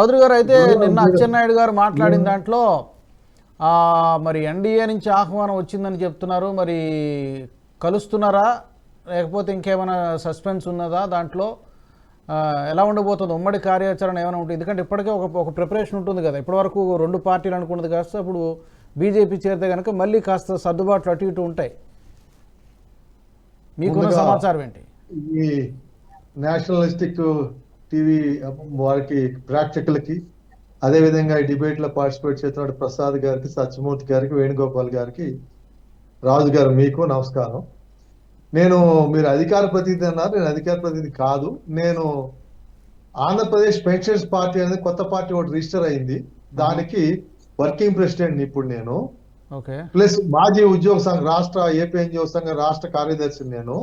చౌదరి గారు అయితే నిన్న అచ్చెన్నాయుడు గారు మాట్లాడిన దాంట్లో మరి ఎన్డీఏ నుంచి ఆహ్వానం వచ్చిందని చెప్తున్నారు. మరి కలుస్తున్నారా లేకపోతే ఇంకేమైనా సస్పెన్స్ ఉన్నదా దాంట్లో? ఎలా ఉండబోతుంది ఉమ్మడి కార్యాచరణ ఏమైనా ఉంటుంది? ఎందుకంటే ఇప్పటికే ఒక ప్రిపరేషన్ ఉంటుంది కదా. ఇప్పటివరకు రెండు పార్టీలు అనుకున్నది కాస్త ఇప్పుడు బీజేపీ చేరితే కనుక మళ్ళీ కాస్త సర్దుబాట్లు అటు ఇటు ఉంటాయి. మీకున్న సమాచారం ఏంటి? ఈ నేషనలిస్టిక్ టీవీ వారికి ప్రేక్షకులకి, అదేవిధంగా ఈ డిబేట్లో పార్టిసిపేట్ చేస్తున్న ప్రసాద్ గారికి, సత్యమూర్తి గారికి, వేణుగోపాల్ గారికి, రాజు గారు మీకు నమస్కారం. మీరు అధికార ప్రతినిధి అన్నారు. నేను అధికార ప్రతినిధి కాదు. నేను ఆంధ్రప్రదేశ్ పెన్షన్స్ పార్టీ అనేది కొత్త పార్టీ ఒకటి రిజిస్టర్ అయింది. దానికి వర్కింగ్ ప్రెసిడెంట్ ఇప్పుడు నేను. ప్లస్ మాజీ ఉద్యోగ సంఘం రాష్ట్ర ఏపీ ఉద్యోగ సంఘం రాష్ట్ర కార్యదర్శి నేను,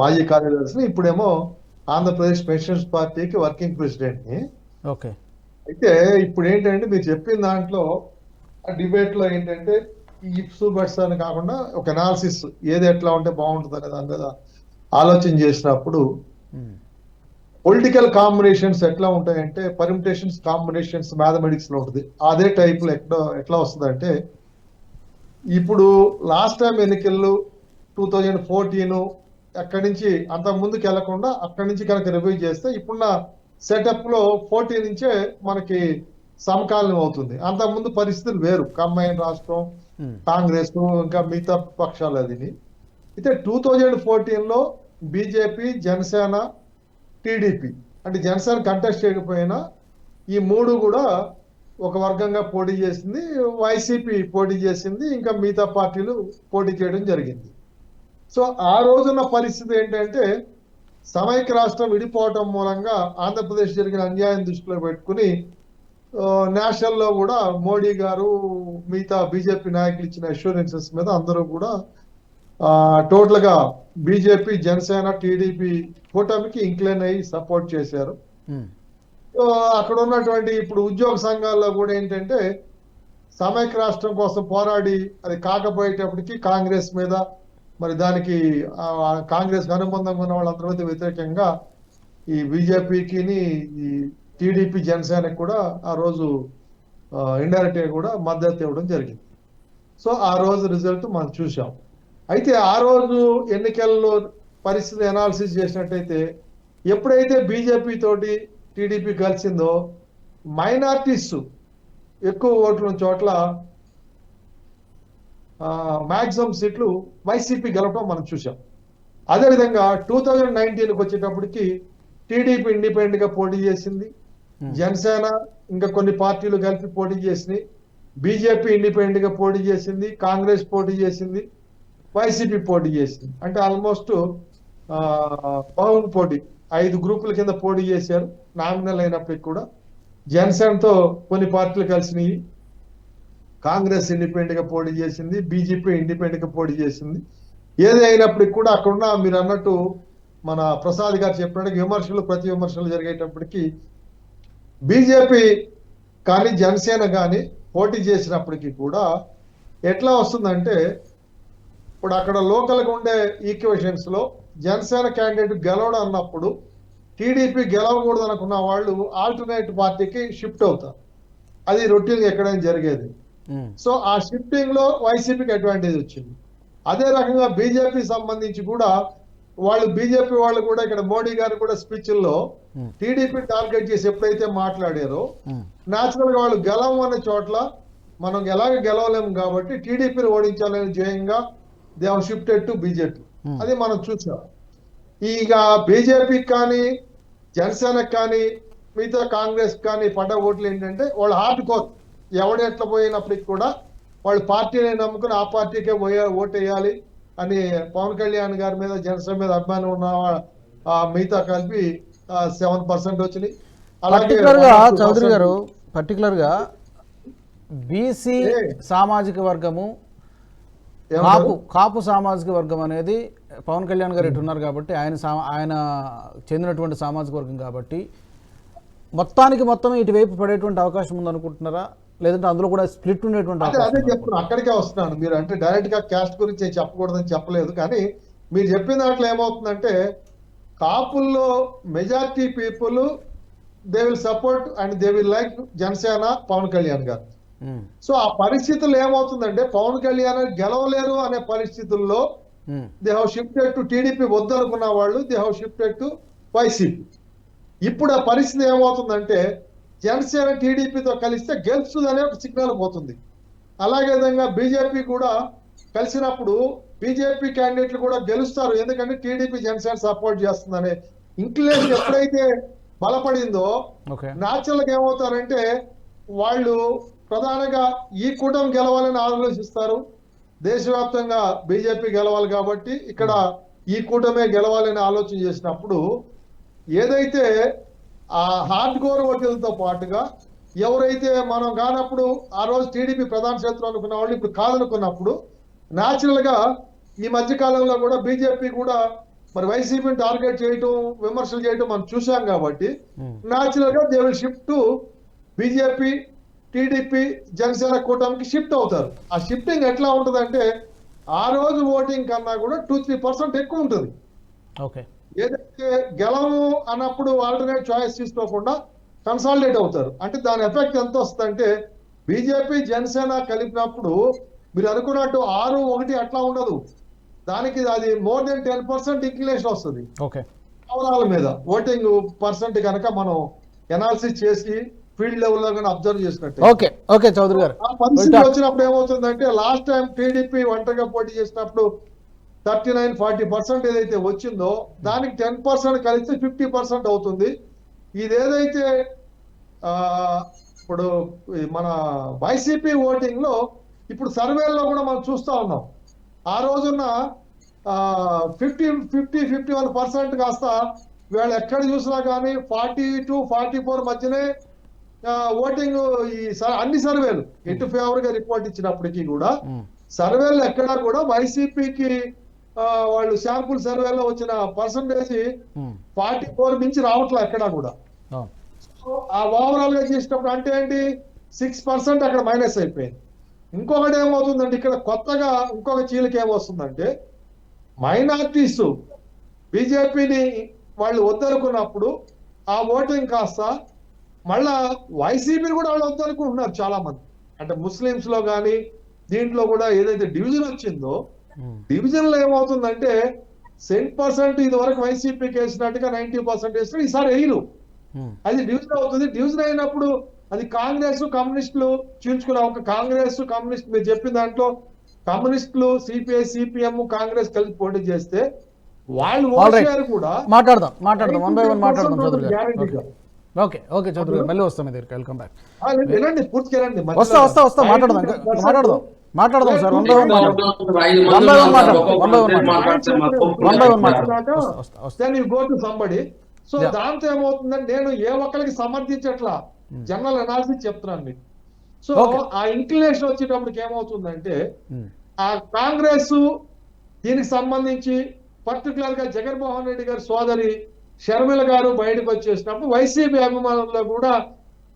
మాజీ కార్యదర్శిని. ఇప్పుడేమో ఆంధ్రప్రదేశ్ పెన్షన్స్ పార్టీకి వర్కింగ్ ప్రెసిడెంట్ ని. అయితే ఇప్పుడు ఏంటంటే మీరు చెప్పిన దాంట్లో డిబేట్ లో ఏంటంటే ఇప్స్ బట్స్ అని కాకుండా ఒక అనాలిసిస్ ఏది ఎట్లా ఉంటే బాగుంటుంది అనే దాని మీద ఆలోచన చేసినప్పుడు పొలిటికల్ కాంబినేషన్స్ ఎట్లా ఉంటాయంటే పర్మిటేషన్స్ కాంబినేషన్స్ మ్యాథమెటిక్స్ లో ఉంటుంది. అదే టైప్ లో ఎట్లా వస్తుంది అంటే ఇప్పుడు లాస్ట్ టైం ఎన్నికల్లో 2014 అక్కడి నుంచి అంత ముందుకు వెళ్లకుండా అక్కడి నుంచి కనుక రివ్యూ చేస్తే ఇప్పుడున్న సెటప్ లో 14 నుంచే మనకి సమకాలీనం అవుతుంది. అంత ముందు పరిస్థితులు వేరు. కంబైన్ రాష్ట్రం, కాంగ్రెస్ ఇంకా మిగతా పక్షాలు అది. అయితే 2014లో బీజేపీ, జనసేన, టీడీపీ అంటే జనసేన కంటెస్ట్ చేయకపోయినా ఈ మూడు కూడా ఒక వర్గంగా పోటీ చేసింది. వైసీపీ పోటీ చేసింది, ఇంకా మిగతా పార్టీలు పోటీ చేయడం జరిగింది. సో ఆ రోజున్న పరిస్థితి ఏంటంటే సమైక్య రాష్ట్రం విడిపోవటం మూలంగా ఆంధ్రప్రదేశ్ జరిగిన అన్యాయం దృష్టిలో పెట్టుకుని నేషనల్ లో కూడా మోడీ గారు మిగతా బీజేపీ నాయకులు ఇచ్చిన అష్యూరెన్సెస్ మీద అందరూ కూడా టోటల్ గా బీజేపీ, జనసేన, టీడీపీ కూటమికి ఇంక్లైన్ అయ్యి సపోర్ట్ చేశారు. అక్కడ ఉన్నటువంటి ఇప్పుడు ఉద్యోగ సంఘాల్లో కూడా ఏంటంటే సమైక్య రాష్ట్రం కోసం పోరాడి అది కాకపోయేటప్పటికి కాంగ్రెస్ మీద మరి దానికి కాంగ్రెస్ అనుబంధంగా ఉన్న వాళ్ళందరి మీద వ్యతిరేకంగా ఈ బీజేపీకి, ఈ టీడీపీ, జనసేనకి కూడా ఆ రోజు ఇండైరెక్ట్ గా కూడా మద్దతు ఇవ్వడం జరిగింది. సో ఆ రోజు రిజల్ట్ మనం చూసాం. అయితే ఆ రోజు ఎన్నికల్లో పరిస్థితి అనాలిసిస్ చేసినట్టయితే ఎప్పుడైతే బీజేపీ తోటి టీడీపీ కలిసిందో మైనారిటీస్ ఎక్కువ ఓట్ల చోట్ల మాక్సిమం సీట్లు వైసీపీ గెలవడం మనం చూసాం. అదేవిధంగా 2019కి వచ్చేటప్పటికి టీడీపీ ఇండిపెండెంట్ గా పోటీ చేసింది, జనసేన ఇంకా కొన్ని పార్టీలు కలిపి పోటీ చేసినాయి, బీజేపీ ఇండిపెండెంట్ గా పోటీ చేసింది, కాంగ్రెస్ పోటీ చేసింది, వైసీపీ పోటీ చేసింది. అంటే ఆల్మోస్ట్ పోటీ 5 గ్రూపుల కింద పోటీ చేశారు. నామినల్ అయినప్పటికీ కూడా జనసేనతో కొన్ని పార్టీలు కలిసినాయి, కాంగ్రెస్ ఇండిపెండెంట్ గా పోటీ చేసింది, బీజేపీ ఇండిపెండెంట్ గా పోటీ చేసింది. ఏది అయినప్పటికీ కూడా అక్కడున్న మీరు అన్నట్టు మన ప్రసాద్ గారు చెప్పినట్టు ప్రతి విమర్శలు జరిగేటప్పటికి బీజేపీ కానీ జనసేన కానీ పోటీ చేసినప్పటికీ కూడా ఎట్లా వస్తుందంటే ఇప్పుడు అక్కడ లోకల్ గా ఉండే ఈక్వేషన్స్ లో జనసేన క్యాండిడేట్ గెలవడం అన్నప్పుడు టీడీపీ గెలవకూడదు అనుకున్న వాళ్ళు ఆల్టర్నేట్ పార్టీకి షిఫ్ట్ అవుతారు. అది రొటీన్ ఎక్కడైనా జరిగేది. సో ఆ షిఫ్టింగ్ లో వైసీపీకి అడ్వాంటేజ్ వచ్చింది. అదే రకంగా బీజేపీ సంబంధించి కూడా బీజేపీ వాళ్ళు కూడా ఇక్కడ మోడీ గారు కూడా స్పీచ్ల్లో టీడీపీ టార్గెట్ చేసి ఎప్పుడైతే మాట్లాడారో నేచురల్ గా వాళ్ళు గెలవన్న చోట్ల మనం ఎలాగ గెలవలేము కాబట్టి టీడీపీని ఓడించాలనే ధ్యేయంగా they have shifted to BJP. అది మనం చూసాం. ఇక బీజేపీకి కానీ జనసేనకి కానీ మిగతా కాంగ్రెస్ కానీ పడ్డ ఓట్లు ఏంటంటే వాళ్ళు హార్డ్ కోర్ ఎవడు ఎట్లా పోయినప్పటికి కూడా వాళ్ళు పార్టీని నమ్ముకుని ఆ పార్టీకే ఓటు వేయాలి అని పవన్ కళ్యాణ్ గారి మీద జనసేన మీద అభిమానం ఉన్న మిగతా కలిపి 7% వచ్చినాయి. అలాగే చౌదరి గారు పర్టికులర్ గా బీసీ సామాజిక వర్గము, కాపు సామాజిక వర్గం అనేది పవన్ కళ్యాణ్ గారు ఎట్టున్నారు కాబట్టి ఆయన చెందినటువంటి సామాజిక వర్గం కాబట్టి మొత్తం ఇటువైపు పడేటువంటి అవకాశం ఉందనుకుంటున్నారా, లేదంటే అందులో కూడా స్ప్లిట్ ఉండేటువంటి? అదే చెప్తున్నా, అక్కడికే వస్తున్నాను. మీరు అంటే డైరెక్ట్ గా క్యాస్ట్ గురించి చెప్పకూడదని చెప్పలేదు, కానీ మీరు చెప్పిన దాంట్లో ఏమవుతుందంటే కాపుల్లో majority people they will support and they will like Janasena Pawan Kalyan garu. Um, so ఆ పరిస్థితుల్లో ఏమవుతుందంటే పవన్ కళ్యాణ్ గెలవలేరు అనే పరిస్థితుల్లో um, they have shifted to TDP వద్దనుకున్న వాళ్ళు they have shifted to YCP. ఇప్పుడు ఆ పరిస్థితి ఏమవుతుందంటే జనసేన టీడీపీతో కలిస్తే గెలుస్తుందనే ఒక సిగ్నల్ పోతుంది. అలాగే విధంగా బీజేపీ కూడా కలిసినప్పుడు బీజేపీ క్యాండిడేట్లు కూడా గెలుస్తారు, ఎందుకంటే టీడీపీ జనసేన సపోర్ట్ చేస్తుందనే ఇంక్లినేషన్ ఎప్పుడైతే బలపడిందో ఓకే న్యాచురల్గా ఏమవుతారంటే వాళ్ళు ప్రధానంగా ఈ కూటమి గెలవాలని ఆలోచిస్తారు. దేశవ్యాప్తంగా బీజేపీ గెలవాలి కాబట్టి ఇక్కడ ఈ కూటమే గెలవాలని ఆలోచన చేసినప్పుడు ఏదైతే ఆ హార్డ్ కోర్ ఓట్లతో పాటుగా ఎవరైతే మనం కానప్పుడు ఆ రోజు టీడీపీ ప్రధాన శత్రువు అనుకున్న వాళ్ళు ఇప్పుడు కాదనుకున్నప్పుడు న్యాచురల్ గా ఈ మధ్య కాలంలో కూడా బీజేపీ కూడా మరి వైసీపీని టార్గెట్ చేయటం విమర్శలు చేయటం మనం చూసాం కాబట్టి న్యాచురల్ గా they will shift to BJP TDP Janasena కూటమికి షిఫ్ట్ అవుతారు. ఆ షిఫ్టింగ్ ఎట్లా ఉంటుందంటే ఆ రోజు ఓటింగ్ కన్నా కూడా 2-3% ఎక్కువ ఉంటుంది. ఓకే ఏదైతే గెలము అన్నప్పుడు ఆల్టర్నేట్ చాయిస్ తీసుకోకుండా కన్సాలిడేట్ అవుతారు. అంటే దాని ఎఫెక్ట్ ఎంత వస్తుందంటే బీజేపీ జనసేన కలిపినప్పుడు మీరు అనుకున్నట్టు 6-1 అట్లా ఉండదు, దానికి అది మోర్ దెన్ 10% ఇంక్లినేషన్ వస్తుంది ఓకే ఓవరాల్ మీద ఓటింగ్ పర్సెంట్ కనుక మనం ఎనాలిసిస్ చేసి ఫీల్డ్ లెవెల్లో కానీ అబ్జర్వ్ చేసినట్టు. ఓకే ఓకే చౌదరి గారు ఆ పరిస్థితి వచ్చినప్పుడు ఏమవుతుందంటే లాస్ట్ టైం టీడీపీ ఒంటరిగా పోటీ చేసినప్పుడు 39-40% ఏదైతే వచ్చిందో దానికి 10% కలిస్తే 50% అవుతుంది. ఇదేదైతే ఇప్పుడు మన వైసీపీ ఓటింగ్ లో ఇప్పుడు సర్వేల్లో కూడా మనం చూస్తా ఉన్నాం. ఆ రోజున్న 50-51% కాస్త వీళ్ళు ఎక్కడ చూసినా కానీ 40-44 మధ్యనే ఓటింగ్ ఈ అన్ని సర్వేలు ఎటు ఫేవర్ గా రిపోర్ట్ ఇచ్చినప్పటికీ కూడా సర్వేలు ఎక్కడా కూడా వైసీపీకి వాళ్ళు శాంపుల్ సర్వేలో వచ్చిన పర్సంటేజ్ 44 మించి రావట్లే ఎక్కడా కూడా. ఆ ఓవరాల్ గా చేసినప్పుడు అంటే ఏంటి 6% అక్కడ మైనస్ అయిపోయింది. ఇంకొకటి ఏమవుతుందంటే ఇక్కడ కొత్తగా ఇంకొక చీలిక ఏమొస్తుందంటే మైనారిటీస్ బీజేపీని వాళ్ళు వద్దనుకున్నప్పుడు ఆ ఓటింగ్ కాస్త మళ్ళా వైసీపీని కూడా వాళ్ళు వద్దనుకుంటున్నారు చాలా మంది. అంటే ముస్లింస్ లో కానీ దీంట్లో కూడా ఏదైతే డివిజన్ వచ్చిందో డివిజన్ లో ఏమవుతుందంటే 10% ఇది వరకు వైసీపీకి వేసినట్టుగా 90% వేసినా ఈసారి వేయరు, అది డివిజన్ అవుతుంది. డివిజన్ అయినప్పుడు అది కాంగ్రెస్ కమ్యూనిస్టులు చీల్చుకునే ఒక కాంగ్రెస్ కమ్యూనిస్ట్ మీరు చెప్పిన దాంట్లో కమ్యూనిస్టులు సిపిఐ సిపిఎం కాంగ్రెస్ కలిసి పోటీ చేస్తే వాళ్ళు ఓడిపోయారు కూడా. మాట్లాడదాం 1 by 1 మాట్లాడదాం చౌదరి గారు. ఓకే ఓకే చౌదరి గారు మళ్ళీ వస్తాం మీ దగ్గరికి, వెల్కమ్ బ్యాక్. వినండి పూర్తిగా రండి, వస్తా మాట్లాడదాం సార్ 1 by 1 మాట్లాడదాం. సో దాంతో ఏమవుతుందంటే నేను ఏ ఒక్కరికి సమర్థించట్లా, జనరల్ అనాలిసిస్ చెప్తున్నాను మీకు. సో ఆ ఇంక్లినేషన్ వచ్చేటప్పటికి ఏమవుతుందంటే ఆ కాంగ్రెస్ దీనికి సంబంధించి పర్టికులర్ గా జగన్మోహన్ రెడ్డి గారి సోదరి షర్మిల గారు బయటకు వచ్చేసినప్పుడు వైసీపీ అభిమానుల్లో కూడా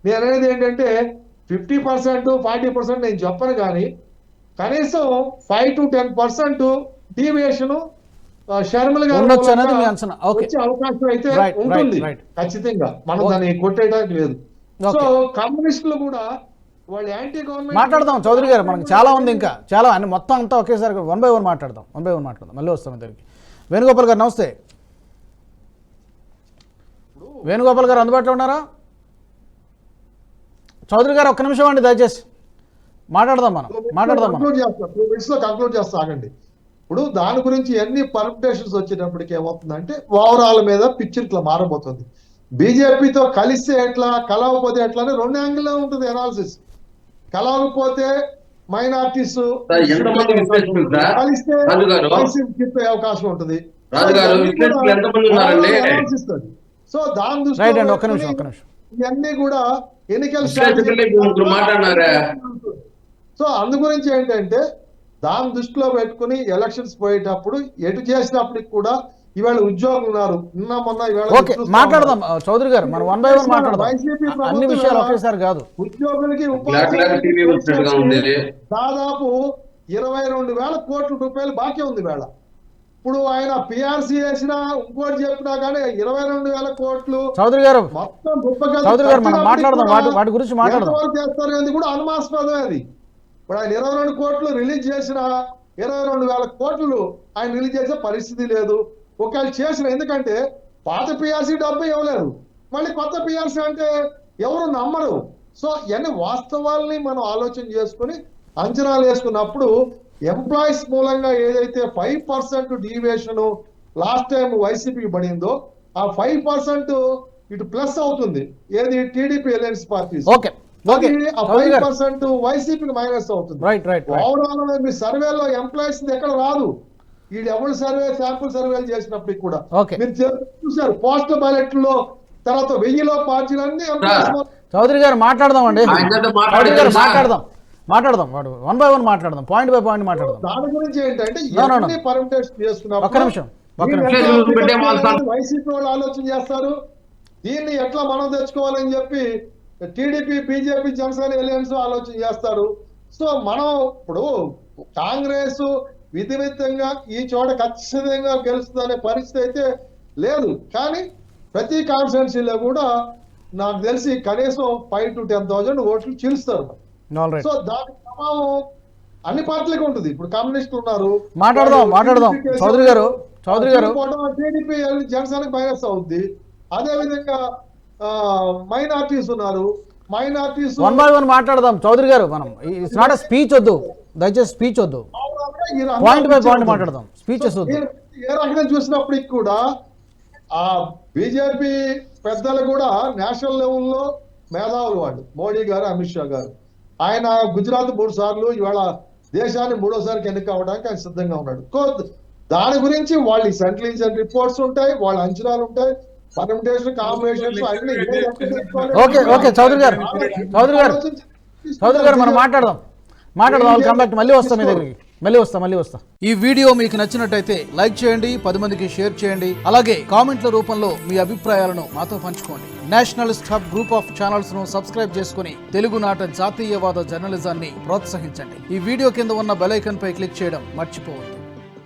నేను అనేది ఏంటంటే 50%-40% నేను చెప్పను కానీ కనీసం 5-10% డీవియేషన్ షర్మిల గారు వచ్చే అవకాశం అయితే ఉంటుంది ఖచ్చితంగా, మనం దాన్ని కొట్టేయడానికి లేదు. సో కమ్యూనిస్టులు కూడా వాళ్ళు యాంటీ గవర్నమెంట్ మాట్లాడదాం చౌదరి గారు, మనకి చాలా ఉంది ఇంకా చాలా అన్ని మొత్తం అంతా ఒకేసారి 1 by 1 మాట్లాడదాం. మళ్ళీ వస్తాం ఇద్దరికి. వేణుగోపాల్ గారు నమస్తే. వేణుగోపాల్ గారు అందుబాటులో ఉన్నారా? చౌదరి గారు ఒక్క నిమిషం అండి దయచేసి మాట్లాడదాం మనం. కంక్లూడ్ చేస్తా ఆగండి. ఇప్పుడు దాని గురించి ఎన్ని పర్మిటేషన్స్ వచ్చేటప్పటికి ఏమవుతుందంటే ఓవరాల్ మీద పిక్చర్ ఇట్లా మారబోతుంది. బీజేపీతో కలిస్తే ఎట్లా కలవకపోతే ఎట్లా అని 2 యాంగిల్లో ఉంటుంది ఎనాలిసిస్. కలవకపోతే మైనార్టీస్ కలిస్తే వైసీపీ చెప్పే అవకాశం ఉంటుంది. సో దాని దృష్టిలో ఇవన్నీ కూడా ఎన్నికల సో అందు గురించి ఏంటంటే దాని దృష్టిలో పెట్టుకుని ఎలక్షన్స్ పోయేటప్పుడు ఎటు చేసినప్పటికి కూడా ఇవాళ ఉద్యోగులు ఉన్నారు, మాట్లాడదాం చౌదరి గారు, మనం 1 by 1 మాట్లాడదాం. అన్ని విషయాలు ఒకేసారి కాదు. ఉద్యోగులకి దాదాపు 22,000 కోట్ల రూపాయలు బాకీ ఉంది వేళ. ఇప్పుడు ఆయన పిఆర్సీ వేసినా ఇంకోటి చెప్పినా కానీ 22,000 కోట్లు చౌదరి గారు మొత్తం గొప్పగా చౌదరి గారు మనం మాట్లాడదాం, వాటి గురించి మాట్లాడదాం. ఎంతవరకు చేస్తారు అనేది కూడా అనుమానాస్పదమే అది. ఇప్పుడు ఆయన 22 కోట్లు రిలీజ్ చేసిన 22,000 కోట్లు ఆయన రిలీజ్ చేసే పరిస్థితి లేదు. ఒకవేళ చేసిన, ఎందుకంటే పాత పిఆర్సీ డబ్బు ఇవ్వలేదు, మళ్ళీ కొత్త పిఆర్సీ అంటే ఎవరు నమ్మరు. సో ఇవన్నీ వాస్తవాల్ని మనం ఆలోచన చేసుకుని అంచనాలు వేసుకున్నప్పుడు ఎంప్లాయీస్ మూలంగా ఏదైతే 5% డీవియేషన్ లాస్ట్ టైం వైసీపీకి పడిందో ఆ 5% ఇటు ప్లస్ అవుతుంది. ఏది టీడీపీ అలయన్స్ పార్టీస్, ఓకే ఆ 5% వైసీపీకి మైనస్ అవుతుంది. రైట్ ఓవరాల్ మీ సర్వేలో ఎంప్లాయీస్ ఎక్కడ రాదు. వీళ్ళు ఎవరు శాంపుల్ సర్వేలు చేసినప్పటికి కూడా మీరు చూసారు పోస్టల్ బ్యాలెట్ లో తర్వాత 1000లో పార్టీలన్నీ ఎంప్లాయీస్. చౌదరి గారు మాట్లాడదామండి, చౌదరి గారు మాట్లాడదాం వాడు 1 by 1 మాట్లాడదాం, పాయింట్ బై పాయింట్ మాట్లాడదాం. దాని గురించి ఏంటంటే ఒక్క నిమిషం వైసీపీ వాళ్ళు ఆలోచన చేస్తారు, దీన్ని ఎట్లా మనం తెచ్చుకోవాలని చెప్పి టీడీపీ బీజేపీ జనసేన ఎలియన్స్ ఆలోచన చేస్తారు. సో మనం ఇప్పుడు కాంగ్రెస్ విధివిధంగా ఈ చోట ఖచ్చితంగా గెలుస్తుందనే పరిస్థితి అయితే లేదు. కానీ ప్రతి కాన్స్టిట్యున్సీలో కూడా నాకు తెలిసి కనీసం 5,000 to 10,000 ఓట్లు చీలుస్తారు. సో దాని ప్రభావం అన్ని పార్టీలకు ఉంటుంది. ఇప్పుడు కమ్యూనిస్టులు ఉన్నారు, మాట్లాడదాం చౌదరి గారు టీడీపీ జనసేనకి మైనస్ అవుద్ది. అదే విధంగా మైనార్టీస్ ఉన్నారు, మైనార్టీస్ 1 by 1 మాట్లాడదాం చౌదరి గారు. మనం ఇట్స్ నాట్ స్పీచ్ వద్దు, దయచేసి స్పీచ్ వద్దు, పాయింట్ బై పాయింట్ మాట్లాడదాం, స్పీచెస్ వద్దు. ఏ రకంగా చూసినప్పటికి కూడా ఆ బీజేపీ పెద్దలు కూడా నేషనల్ లెవెల్లో మేధావులు వాళ్ళు, మోడీ గారు, అమిత్ షా గారు. ఆయన గుజరాత్ 3 సార్లు, ఇవాళ దేశాన్ని 3వసారికి ఎన్నిక అవడానికి ఆయన సిద్ధంగా ఉన్నాడు. దాని గురించి వాళ్ళ సెంట్రల్ రిపోర్ట్స్ ఉంటాయి, వాళ్ళ అంచనాలు ఉంటాయి, పర్మిటేషన్ కాంబినేషన్స్ అన్ని. ఓకే చౌదరి గారు మనం మాట్లాడదాం, మళ్ళీ వస్తాం మీ దగ్గరికి, మళ్ళీ వస్తా. ఈ వీడియో మీకు నచ్చినట్టయితే లైక్ చేయండి, 10 మందికి షేర్ చేయండి, అలాగే కామెంట్ల రూపంలో మీ అభిప్రాయాలను మాతో పంచుకోండి. Nationalist hub group of channels ను సబ్స్క్రైబ్ చేసుకుని తెలుగునాట జాతీయవాద జర్నలిజాన్ని ప్రోత్సహించండి. ఈ వీడియో కింద ఉన్న బెల్ ఐకాన్ పై క్లిక్ చేయడం మర్చిపోవద్దు.